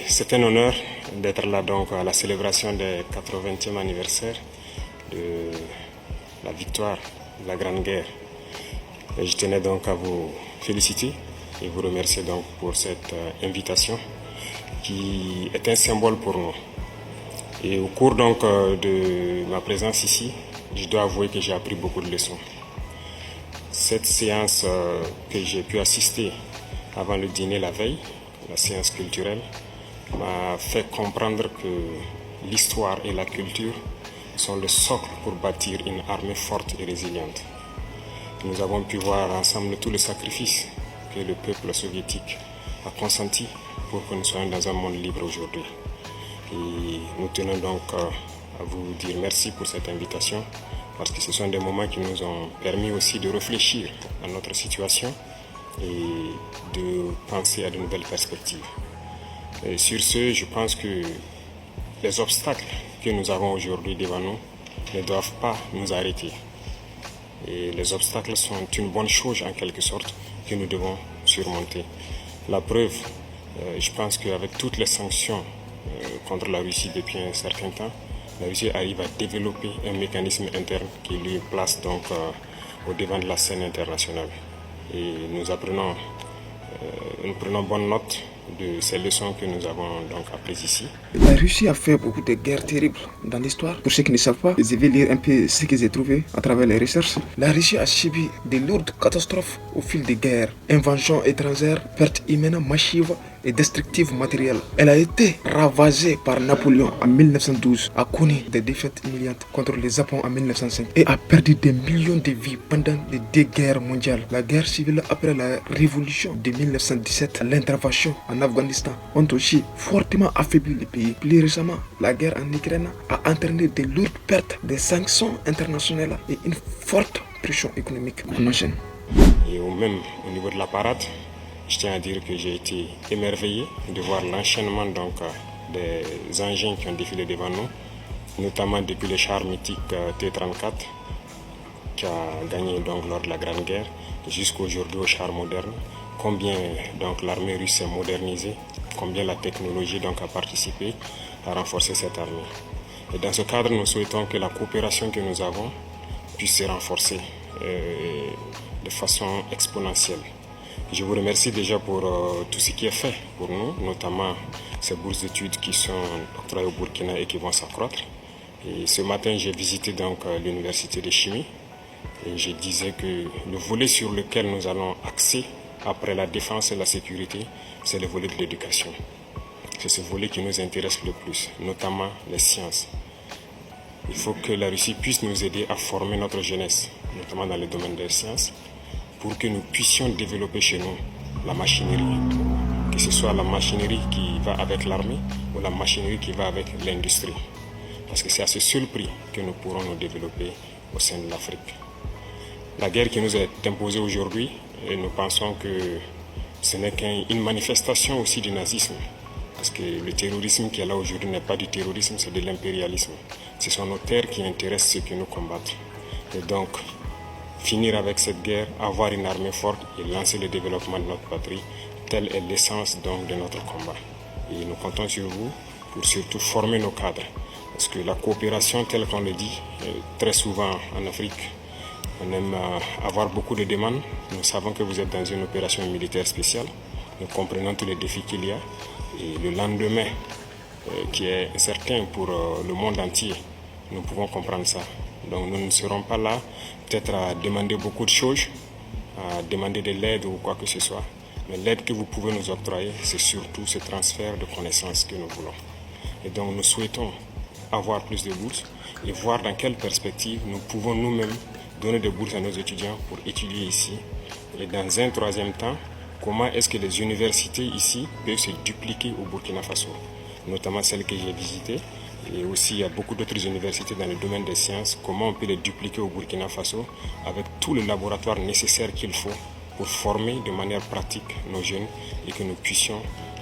C'est un honneur d'être là donc à la célébration du 80e anniversaire de la victoire de la Grande Guerre. Et je tenais donc à vous féliciter et vous remercier donc pour cette invitation qui est un symbole pour nous. Et au cours donc de ma présence ici, je dois avouer que j'ai appris beaucoup de leçons. Cette séance que j'ai pu assister avant le dîner la veille, la séance culturelle, m'a fait comprendre que l'histoire et la culture sont le socle pour bâtir une armée forte et résiliente. Nous avons pu voir ensemble tout le sacrifice que le peuple soviétique a consenti pour que nous soyons dans un monde libre aujourd'hui. Et nous tenons donc à vous dire merci pour cette invitation, parce que ce sont des moments qui nous ont permis aussi de réfléchir à notre situation et de penser à de nouvelles perspectives. Et sur ce, je pense que les obstacles que nous avons aujourd'hui devant nous ne doivent pas nous arrêter. Et les obstacles sont une bonne chose en quelque sorte que nous devons surmonter. La preuve, je pense qu'avec toutes les sanctions contre la Russie depuis un certain temps, la Russie arrive à développer un mécanisme interne qui lui place donc au devant de la scène internationale. Et nous prenons bonne note de ces leçons que nous avons donc apprises ici. La Russie a fait beaucoup de guerres terribles dans l'histoire. Pour ceux qui ne savent pas, je vais lire un peu ce que j'ai trouvé à travers les recherches. La Russie a subi de lourdes catastrophes au fil des guerres. Invasions étrangères, pertes humaines massives et destructives matérielles. Elle a été ravagée par Napoléon en 1912, a connu des défaites humiliantes contre le Japon en 1905 et a perdu des millions de vies pendant les deux guerres mondiales. La guerre civile après la révolution de 1917, l'intervention en Afghanistan ont aussi fortement affaibli le pays. Plus récemment, la guerre en Ukraine a entraîné de lourdes pertes, des sanctions internationales et une forte pression économique. On enchaîne. Et même au niveau de la parade, je tiens à dire que j'ai été émerveillé de voir l'enchaînement donc des engins qui ont défilé devant nous, notamment depuis le char mythique T-34 qui a gagné donc lors de la Grande Guerre jusqu'aujourd'hui au char moderne. Combien donc l'armée russe s'est modernisée, combien la technologie donc a participé à renforcer cette armée. Et dans ce cadre, nous souhaitons que la coopération que nous avons puisse se renforcer de façon exponentielle. Je vous remercie déjà pour tout ce qui est fait pour nous, notamment ces bourses d'études qui sont octroyées au Burkina et qui vont s'accroître. Et ce matin, j'ai visité donc l'université de chimie et je disais que le volet sur lequel nous allons axer après la défense et la sécurité, c'est le volet de l'éducation. C'est ce volet qui nous intéresse le plus, notamment les sciences. Il faut que la Russie puisse nous aider à former notre jeunesse, notamment dans le domaine des sciences, pour que nous puissions développer chez nous la machinerie, que ce soit la machinerie qui va avec l'armée ou la machinerie qui va avec l'industrie. Parce que c'est à ce seul prix que nous pourrons nous développer au sein de l'Afrique. La guerre qui nous est imposée aujourd'hui, et nous pensons que ce n'est qu'une manifestation aussi du nazisme. Parce que le terrorisme qui est là aujourd'hui n'est pas du terrorisme, c'est de l'impérialisme. Ce sont nos terres qui intéressent ceux qui nous combattent. Et donc, finir avec cette guerre, avoir une armée forte et lancer le développement de notre patrie, telle est l'essence donc de notre combat. Et nous comptons sur vous pour surtout former nos cadres. Parce que la coopération, telle qu'on le dit, très souvent en Afrique, on aime avoir beaucoup de demandes. Nous savons que vous êtes dans une opération militaire spéciale. Nous comprenons tous les défis qu'il y a. Et le lendemain, qui est incertain pour le monde entier, nous pouvons comprendre ça. Donc nous ne serons pas là peut-être à demander beaucoup de choses, à demander de l'aide ou quoi que ce soit. Mais l'aide que vous pouvez nous octroyer, c'est surtout ce transfert de connaissances que nous voulons. Et donc nous souhaitons avoir plus de bourses et voir dans quelle perspective nous pouvons nous-mêmes donner des bourses à nos étudiants pour étudier ici. Et dans un troisième temps, comment est-ce que les universités ici peuvent se dupliquer au Burkina Faso, notamment celles que j'ai visitées. Et aussi, il y a beaucoup d'autres universités dans le domaine des sciences. Comment on peut les dupliquer au Burkina Faso avec tous les laboratoires nécessaires qu'il faut pour former de manière pratique nos jeunes et que nous puissions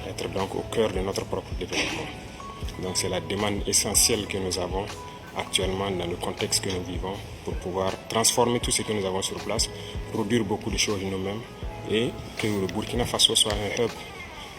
être donc au cœur de notre propre développement. Donc c'est la demande essentielle que nous avons actuellement dans le contexte que nous vivons pour pouvoir transformer tout ce que nous avons sur place, produire beaucoup de choses nous-mêmes et que le Burkina Faso soit un hub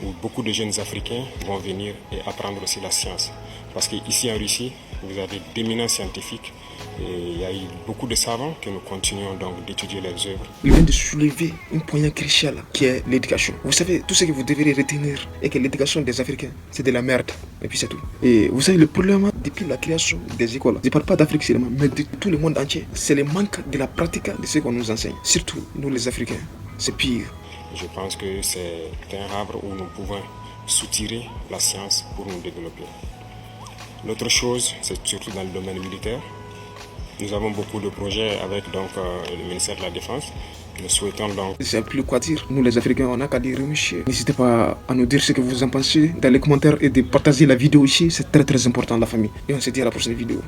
où beaucoup de jeunes Africains vont venir et apprendre aussi la science. Parce qu'ici en Russie, vous avez d'éminents scientifiques et il y a eu beaucoup de savants que nous continuons donc d'étudier leurs œuvres. Il vient de soulever un point crucial qui est l'éducation. Vous savez, tout ce que vous devriez retenir est que l'éducation des Africains, c'est de la merde. Et puis c'est tout. Et vous savez, le problème depuis la création des écoles, je ne parle pas d'Afrique seulement, mais de tout le monde entier, c'est le manque de la pratique de ce qu'on nous enseigne. Surtout nous les Africains, c'est pire. Je pense que c'est un arbre où nous pouvons soutirer la science pour nous développer. L'autre chose, c'est surtout dans le domaine militaire. Nous avons beaucoup de projets avec le ministère de la Défense. Nous souhaitons donc... Je ne sais plus quoi dire. Nous les Africains, on n'a qu'à dire monsieur. N'hésitez pas à nous dire ce que vous en pensez dans les commentaires et de partager la vidéo ici. C'est très très important la famille. Et on se dit à la prochaine vidéo.